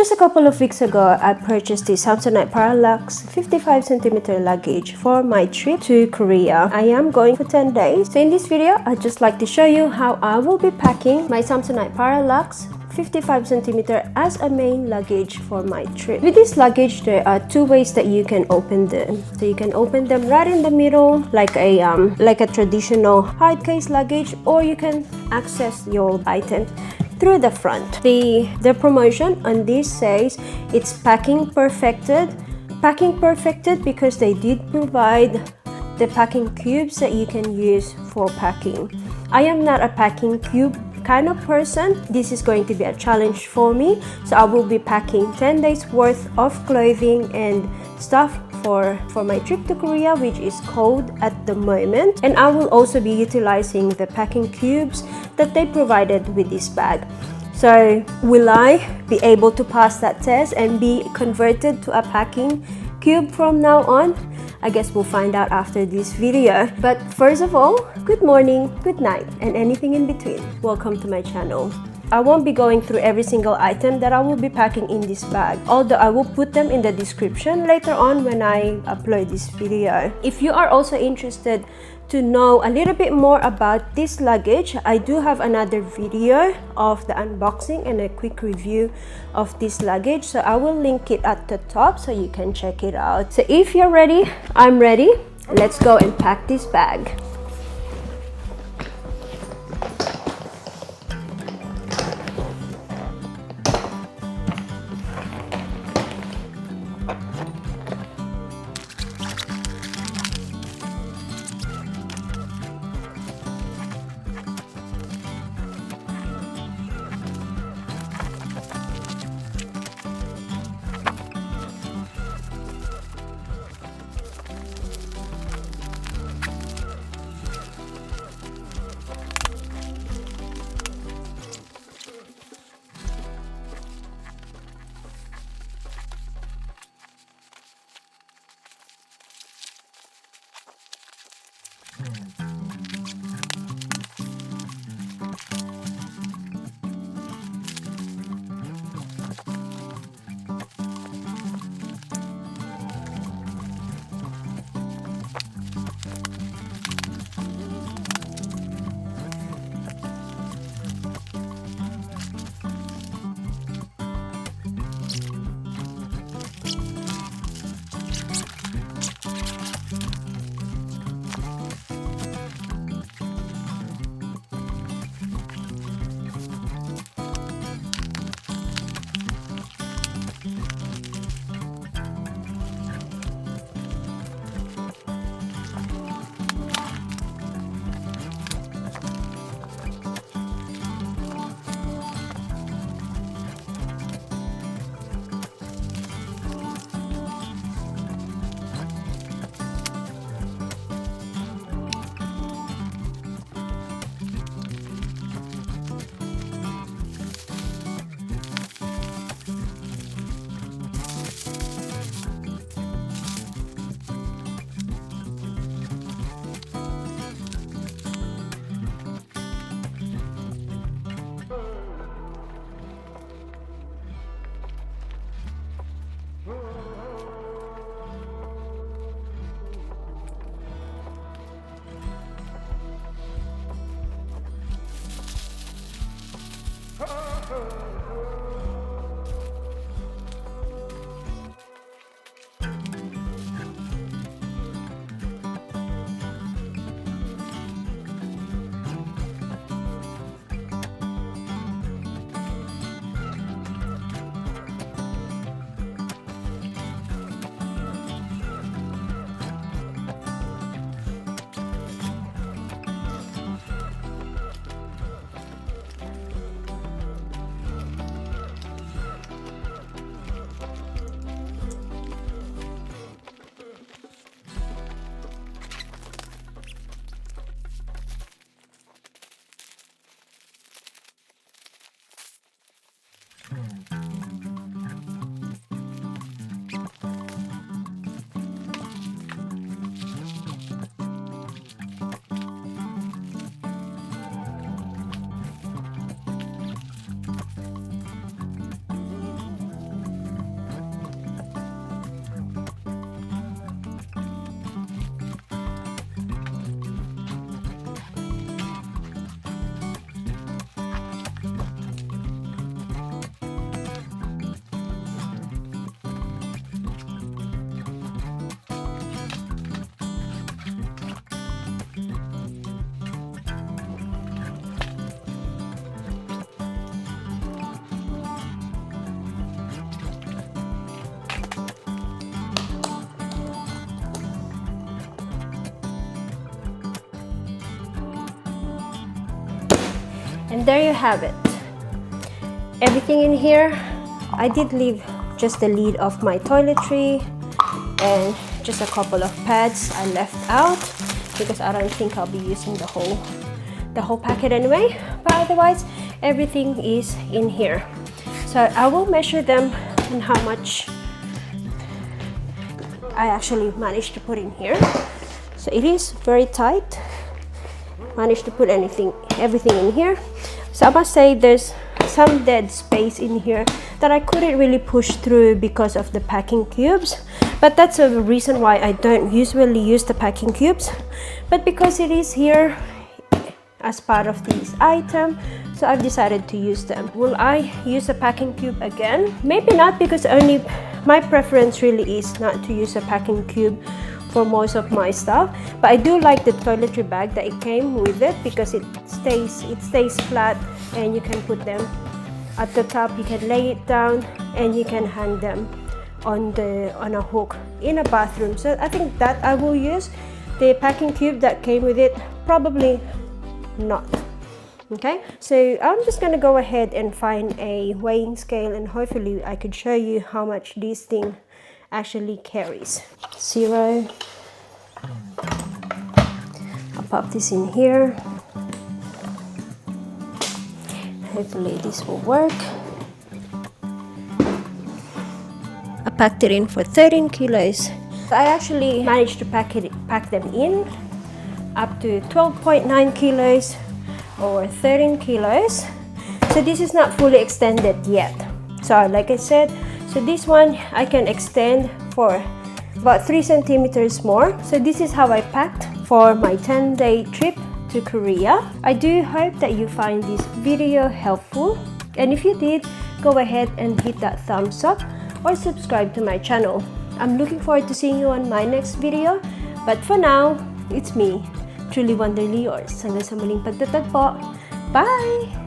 Just a couple of weeks ago, I purchased the Samsonite ParaluX 55cm luggage for my trip to Korea. I am going for 10 days. So in this video, I'd just like to show you how I will be packing my Samsonite ParaluX 55cm as a main luggage for my trip. With this luggage, there are two ways that you can open them. So you can open them right in the middle like a traditional hard case luggage, or you can access your items through the front. The promotion on this says it's packing perfected because they did provide the packing cubes that you can use for packing. I am not a packing cube kind of person. This is going to be a challenge for me, so I will be packing 10 days worth of clothing and stuff for my trip to Korea, which is cold at the moment. And I will also be utilizing the packing cubes that they provided with this bag. So will I be able to pass that test and be converted to a packing cube from now on? I guess we'll find out after this video. But first of all, good morning, good night, and anything in between. Welcome to my channel. I won't be going through every single item that I will be packing in this bag, although I will put them in the description later on when I upload this video. If you are also interested to know a little bit more about this luggage, I do have another video of the unboxing and a quick review of this luggage, so I will link it at the top so you can check it out. So if you're ready, I'm ready. Let's go and pack this bag. And there you have it. Everything in here. I did leave just the lid of my toiletry and just a couple of pads I left out because I don't think I'll be using the whole packet anyway. But otherwise, everything is in here. So I will measure them and how much I actually managed to put in here. So it is very tight. Managed to put everything in here. So I must say there's some dead space in here that I couldn't really push through because of the packing cubes. But that's a reason why I don't usually use the packing cubes. But because it is here as part of this item, so I've decided to use them. Will I use a packing cube again? Maybe not, because only my preference really is not to use a packing cube for most of my stuff. But I do like the toiletry bag that it came with it because it stays flat and you can put them at the top. You can lay it down and you can hang them on a hook in a bathroom. So I think that I will use. The packing cube that came with it, probably not. Okay, so I'm just gonna go ahead and find a weighing scale and hopefully I could show you how much this thing actually carries. 0. I'll pop this in here. Hopefully this will work. I packed it in for 13 kilos. I actually managed to pack them in up to 12.9 kilos or 13 kilos. So this is not fully extended yet. So like I said, so this one I can extend for about 3 centimeters more. So this is how I packed for my 10-day trip to Korea. I do hope that you find this video helpful. And if you did, go ahead and hit that thumbs up or subscribe to my channel. I'm looking forward to seeing you on my next video. But for now, it's me, truly wonderly yours. Hanggang sa muling pagtatagpo. Bye!